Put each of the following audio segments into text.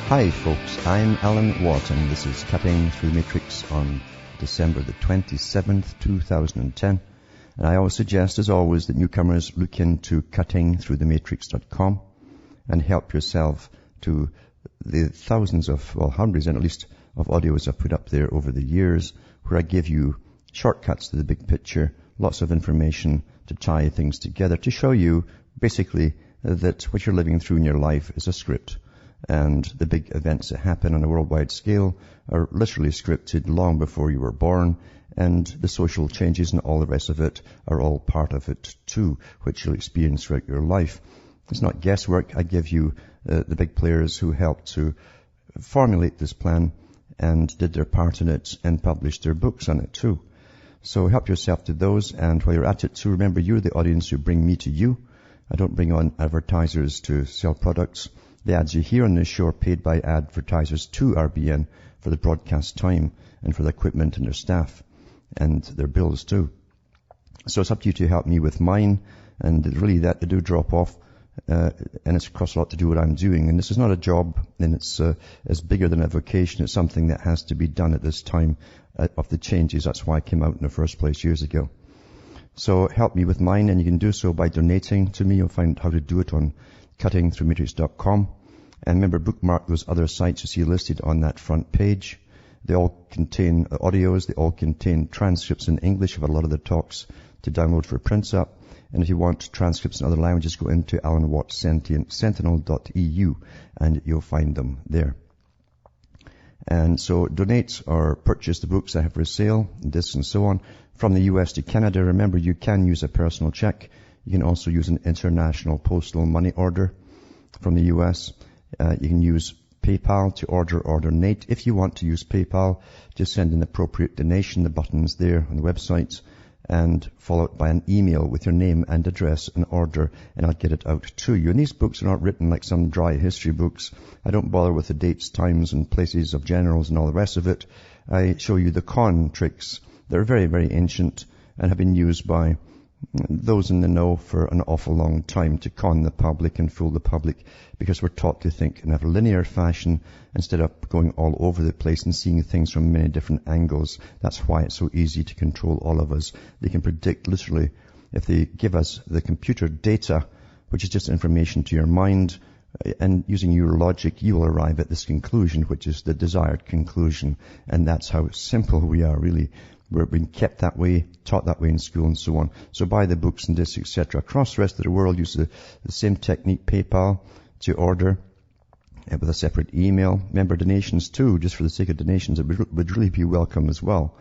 Hi folks, I'm Alan Watt and this is Cutting Through the Matrix on December the 27th, 2010. And I always suggest, as always, that newcomers look into cuttingthroughthematrix.com and help yourself to the thousands of, well, hundreds and at least of audios I've put up there over the years where I give you shortcuts to the big picture, lots of information to tie things together, to show you basically that what you're living through in your life is a script. And the big events that happen on a worldwide scale are literally scripted long before you were born, and the social changes and all the rest of it are all part of it too, which you'll experience throughout your life. It's not guesswork. I give you the big players who helped to formulate this plan and did their part in it and published their books on it too. So help yourself to those, and while you're at it too, remember you're the audience who bring me to you. I don't bring on advertisers to sell products. The ads you hear on this show are paid by advertisers to RBN for the broadcast time and for the equipment and their staff and their bills too. So it's up to you to help me with mine, and really that they do drop off, and it's cost a lot to do what I'm doing. And this is not a job, and it's bigger than a vocation. It's something that has to be done at this time of the changes. That's why I came out in the first place years ago. So help me with mine, and you can do so by donating to me. You'll find how to do it on cuttingthroughmatrix.com. And remember, bookmark those other sites you see listed on that front page. They all contain audios. They all contain transcripts in English of a lot of the talks to download for print up. And if you want transcripts in other languages, go into alanwattssentinel.eu and you'll find them there. And so donate or purchase the books I have for sale, this and so on. From the US to Canada, remember you can use a personal check. You can also use an international postal money order from the US. You can use PayPal to order or donate. If you want to use PayPal, just send an appropriate donation. The button's there on the website, and followed by an email with your name and address and order, and I'll get it out to you. And these books are not written like some dry history books. I don't bother with the dates, times, and places of generals and all the rest of it. I show you the con tricks. They're very, very ancient and have been used by those in the know for an awful long time to con the public and fool the public, because we're taught to think in a linear fashion instead of going all over the place and seeing things from many different angles. That's why it's so easy to control all of us. They can predict literally, if they give us the computer data, which is just information to your mind, and using your logic, you will arrive at this conclusion, which is the desired conclusion. And that's how simple we are, really. We're being kept that way, taught that way in school and so on. So buy the books and this, etc. Across the rest of the world, use the same technique, PayPal, to order with a separate email. Remember, donations too, just for the sake of donations, it would really be welcome as well.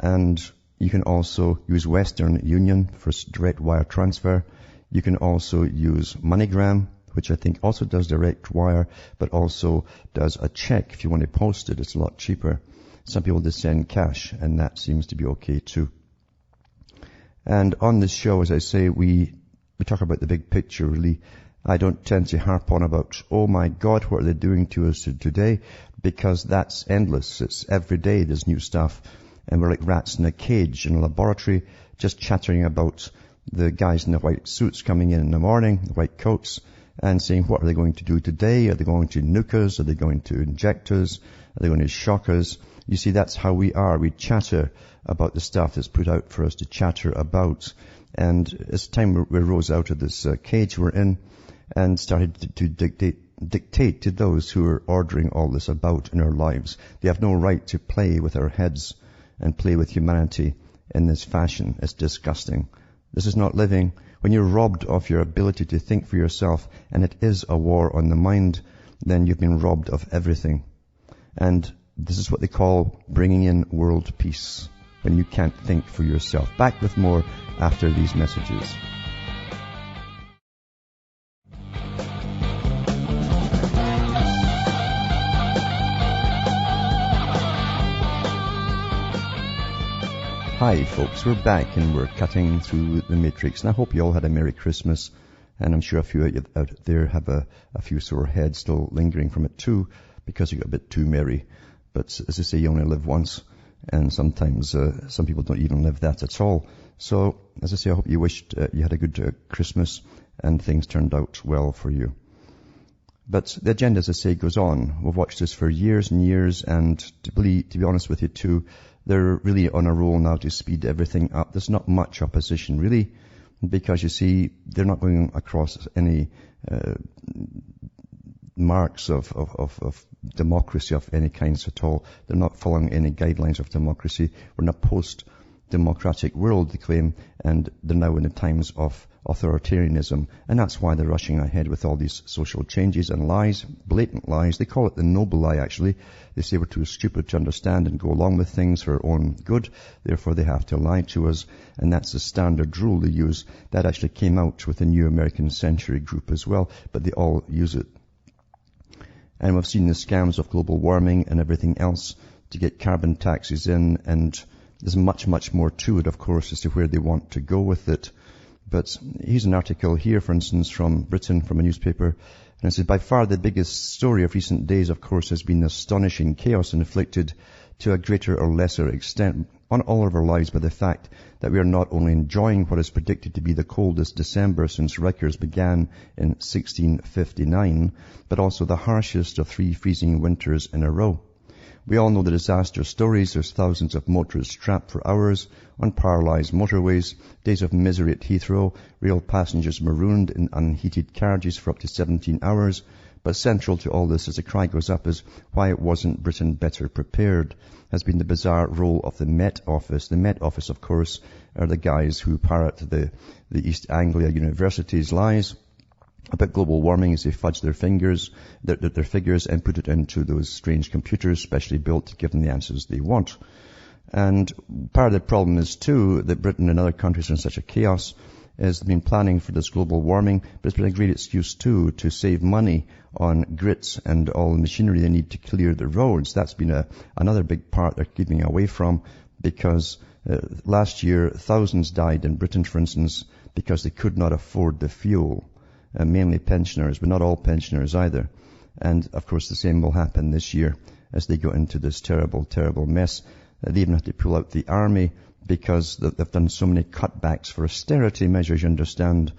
And you can also use Western Union for direct wire transfer. You can also use MoneyGram, which I think also does direct wire, but also does a check. If you want to post it, it's a lot cheaper. Some people just send cash, and that seems to be okay too. And on this show, as I say, we talk about the big picture, really. I don't tend to harp on about, oh my God, what are they doing to us today? Because that's endless. It's every day there's new stuff. And we're like rats in a cage in a laboratory, just chattering about the guys in the white suits coming in the morning, the white coats, and saying, what are they going to do today? Are they going to nuke us? Are they going to inject us? Are they going to shock us? You see, that's how we are. We chatter about the stuff that's put out for us to chatter about. And it's time we rose out of this cage we're in and started to dictate to those who are ordering all this about in our lives. They have no right to play with our heads and play with humanity in this fashion. It's disgusting. This is not living. When you're robbed of your ability to think for yourself, and it is a war on the mind, then you've been robbed of everything. And this is what they call bringing in world peace, when you can't think for yourself. Back with more after these messages. Hi folks, we're back and we're cutting through the matrix. And I hope you all had a Merry Christmas. And I'm sure a few out there have a few sore heads still lingering from it too, because you got a bit too merry. But as I say, you only live once, and sometimes some people don't even live that at all. So, as I say, I hope you wished you had a good Christmas and things turned out well for you. But the agenda, as I say, goes on. We've watched this for years and years, and to be honest with you too, they're really on a roll now to speed everything up. There's not much opposition really, because you see, they're not going across any marks of democracy of any kinds at all. They're not following any guidelines of democracy. We're in a post-democratic world, they claim, and they're now in the times of authoritarianism. And that's why they're rushing ahead with all these social changes and lies, blatant lies. They call it the noble lie, actually. They say we're too stupid to understand and go along with things for our own good. Therefore, they have to lie to us. And that's the standard rule they use. That actually came out with the New American Century group as well, but they all use it. And we've seen the scams of global warming and everything else to get carbon taxes in. And there's much, much more to it, of course, as to where they want to go with it. But here's an article here, for instance, from Britain, from a newspaper. And it says, by far the biggest story of recent days, of course, has been the astonishing chaos inflicted to a greater or lesser extent on all of our lives by the fact that we are not only enjoying what is predicted to be the coldest December since records began in 1659, but also the harshest of 3 freezing winters in a row. We all know the disaster stories. There's thousands of motorists trapped for hours on paralyzed motorways, days of misery at Heathrow, rail passengers marooned in unheated carriages for up to 17 hours. But central to all this, as the cry goes up, is why wasn't Britain better prepared, has been the bizarre role of the Met Office. The Met Office, of course, are the guys who parrot the East Anglia University's lies about global warming as they fudge their figures and put it into those strange computers specially built to give them the answers they want. And part of the problem is too that Britain and other countries are in such a chaos has been planning for this global warming, but it's been a great excuse too to save money on grits and all the machinery they need to clear the roads. That's been another big part they're keeping away from, because last year thousands died in Britain, for instance, because they could not afford the fuel. Mainly pensioners, but not all pensioners either. And of course the same will happen this year as they go into this terrible, terrible mess. They even have to pull out the army because they've done so many cutbacks for austerity measures, you understand,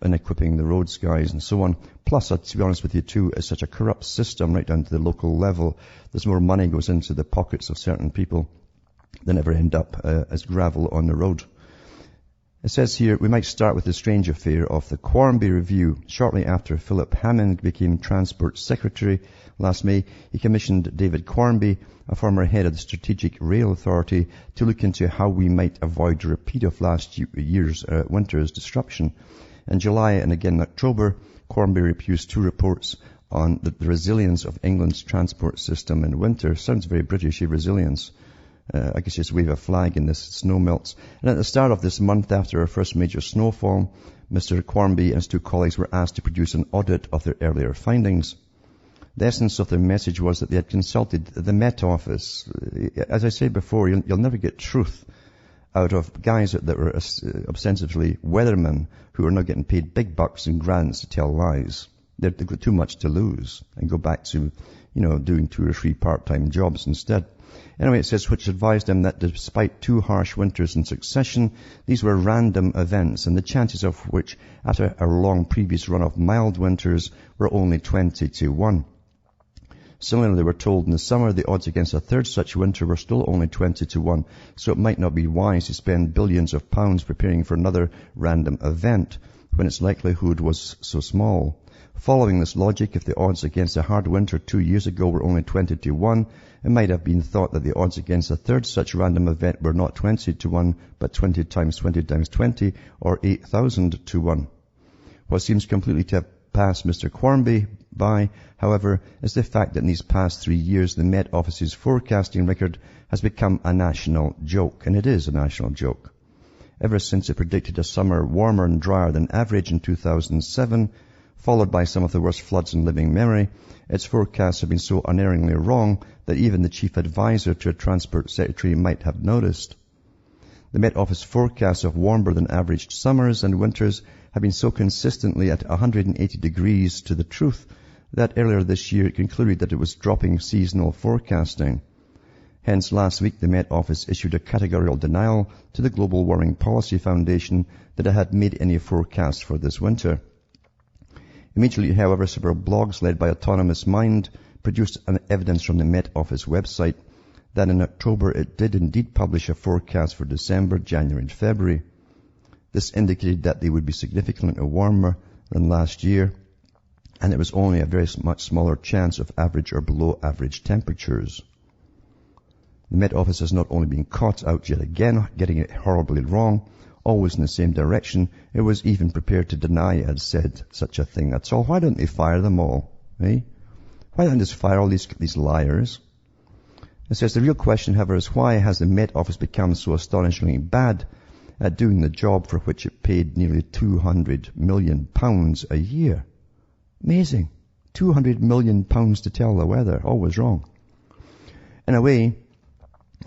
and equipping the roads guys and so on. Plus, to be honest with you too, it's such a corrupt system right down to the local level. There's more money goes into the pockets of certain people than ever end up as gravel on the road. It says here, we might start with the strange affair of the Quarmby Review. Shortly after Philip Hammond became Transport Secretary last May, he commissioned David Quarmby, a former head of the Strategic Rail Authority, to look into how we might avoid a repeat of last year's winter's disruption. In July and again in October, Quarmby produced 2 reports on the resilience of England's transport system in winter. Sounds very British, resilience. I guess just wave a flag and this snow melts. And at the start of this month, after our first major snowfall, Mr. Quarmby and his 2 colleagues were asked to produce an audit of their earlier findings. The essence of their message was that they had consulted the Met Office. As I said before, you'll never get truth out of guys that were ostensibly weathermen who are now getting paid big bucks and grants to tell lies. They've got too much to lose and go back to, doing 2 or 3 part-time jobs instead. Anyway, it says, which advised them that despite 2 harsh winters in succession, these were random events, and the chances of which, after a long previous run of mild winters, were only 20 to 1. Similarly, they were told in the summer the odds against a third such winter were still only 20 to 1, so it might not be wise to spend billions of pounds preparing for another random event when its likelihood was so small. Following this logic, if the odds against a hard winter 2 years ago were only 20 to 1, it might have been thought that the odds against a third such random event were not 20 to 1, but 20 times 20 times 20, or 8,000 to 1. What seems completely to have passed Mr. Quarmby by, however, is the fact that in these past 3 years, the Met Office's forecasting record has become a national joke, and it is a national joke. Ever since it predicted a summer warmer and drier than average in 2007, followed by some of the worst floods in living memory, its forecasts have been so unerringly wrong that even the chief advisor to a transport secretary might have noticed. The Met Office forecasts of warmer than average summers and winters have been so consistently at 180 degrees to the truth that earlier this year it concluded that it was dropping seasonal forecasting. Hence, last week the Met Office issued a categorical denial to the Global Warming Policy Foundation that it had made any forecast for this winter. Immediately, however, several blogs led by Autonomous Mind produced an evidence from the Met Office website that in October it did indeed publish a forecast for December, January and February. This indicated that they would be significantly warmer than last year, and it was only a very much smaller chance of average or below average temperatures. The Met Office has not only been caught out yet again, getting it horribly wrong, always in the same direction, it was even prepared to deny it had said such a thing at all. Why don't they fire them all? Eh? Why don't they just fire all these liars? It says the real question, however, is why has the Met Office become so astonishingly bad at doing the job for which it paid nearly £200 million a year? Amazing. £200 million to tell the weather. Always wrong. In a way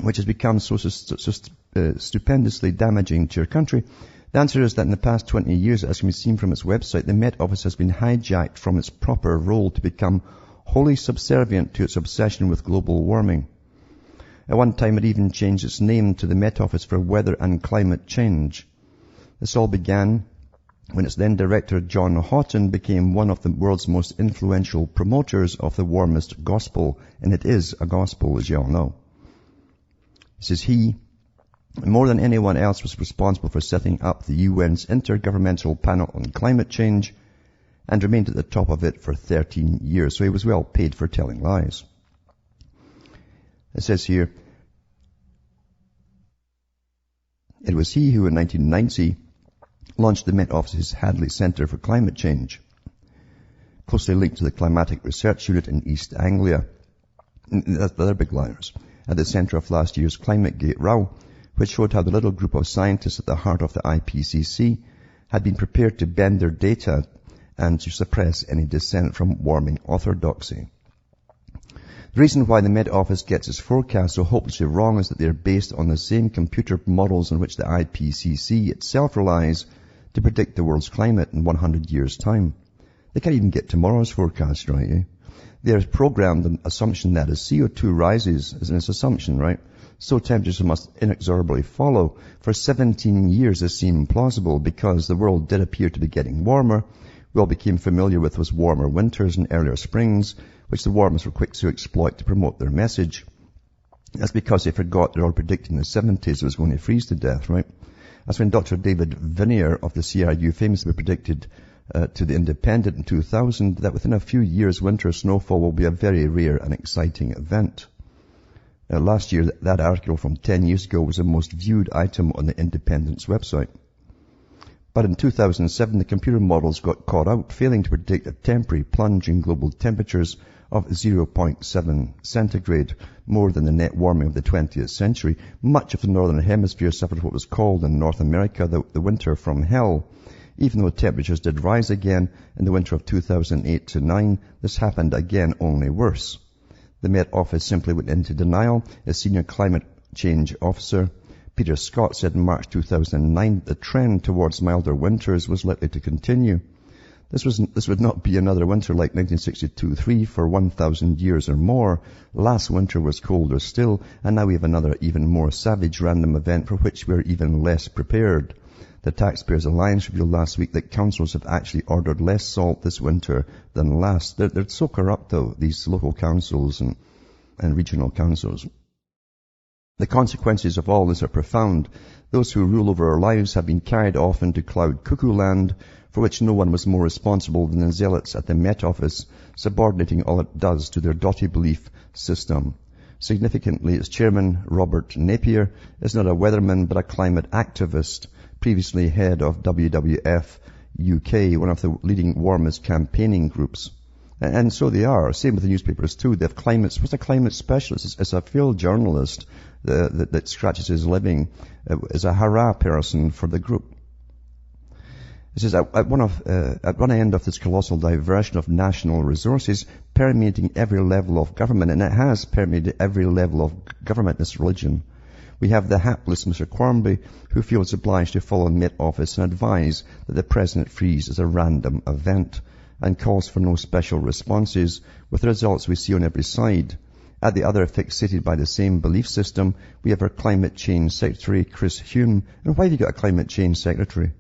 which has become so stupendously damaging to your country, the answer is that in the past 20 years, as can be seen from its website, the Met Office has been hijacked from its proper role to become wholly subservient to its obsession with global warming. At one time, it even changed its name to the Met Office for Weather and Climate Change. This all began when its then director, John Houghton, became one of the world's most influential promoters of the warmist gospel, and it is a gospel, as you all know. It says he, more than anyone else, was responsible for setting up the UN's Intergovernmental Panel on Climate Change and remained at the top of it for 13 years. So he was well paid for telling lies. It says here, it was he who in 1990 launched the Met Office's Hadley Centre for Climate Change, closely linked to the Climatic Research Unit in East Anglia. They're big liars. At the centre of last year's ClimateGate row, which showed how the little group of scientists at the heart of the IPCC had been prepared to bend their data and to suppress any dissent from warming orthodoxy. The reason why the Met Office gets its forecasts so hopelessly wrong is that they are based on the same computer models on which the IPCC itself relies to predict the world's climate in 100 years' time. They can't even get tomorrow's forecast right, eh? They are programmed on the assumption that as CO2 rises, as an assumption, right, so temperatures must inexorably follow. For 17 years this seemed plausible because the world did appear to be getting warmer. We all became familiar with those warmer winters and earlier springs, which the warmers were quick to exploit to promote their message. That's because they forgot they're all predicting the 70s it was going to freeze to death, right? That's when Dr. David Vinier of the CRU famously predicted to the Independent in 2000 that within a few years winter snowfall will be a very rare and exciting event. Last year, that article from 10 years ago was the most viewed item on the Independent's website. But in 2007, the computer models got caught out, failing to predict a temporary plunge in global temperatures of 0.7 centigrade, more than the net warming of the 20th century. Much of the northern hemisphere suffered what was called in North America the winter from hell. Even though temperatures did rise again in the winter of 2008-9, this happened again only worse. The Met Office simply went into denial. A senior climate change officer, Peter Scott, said in March 2009 that the trend towards milder winters was likely to continue. This would not be another winter like 1962-3 for 1,000 years or more. Last winter was colder still, and now we have another even more savage random event for which we are even less prepared. The Taxpayers Alliance revealed last week that councils have actually ordered less salt this winter than last. They're so corrupt, though, these local councils and regional councils. The consequences of all this are profound. Those who rule over our lives have been carried off into cloud cuckoo land, for which no one was more responsible than the zealots at the Met Office, subordinating all it does to their dotty belief system. Significantly, its chairman, Robert Napier, is not a weatherman but a climate activist, previously head of WWF UK, one of the leading warmist campaigning groups. And so they are. Same with the newspapers too. They have what's a climate specialist? It's a field journalist that scratches his living as a hurrah person for the group. It says at one end of this colossal diversion of national resources permeating every level of government, and it has permeated every level of government, this religion. We have the hapless Mr. Quarmby, who feels obliged to follow the Met Office and advise that the President freeze is a random event and calls for no special responses, with the results we see on every side. At the other, fixated by the same belief system, we have our climate change secretary, Chris Huhne. And why have you got a climate change secretary?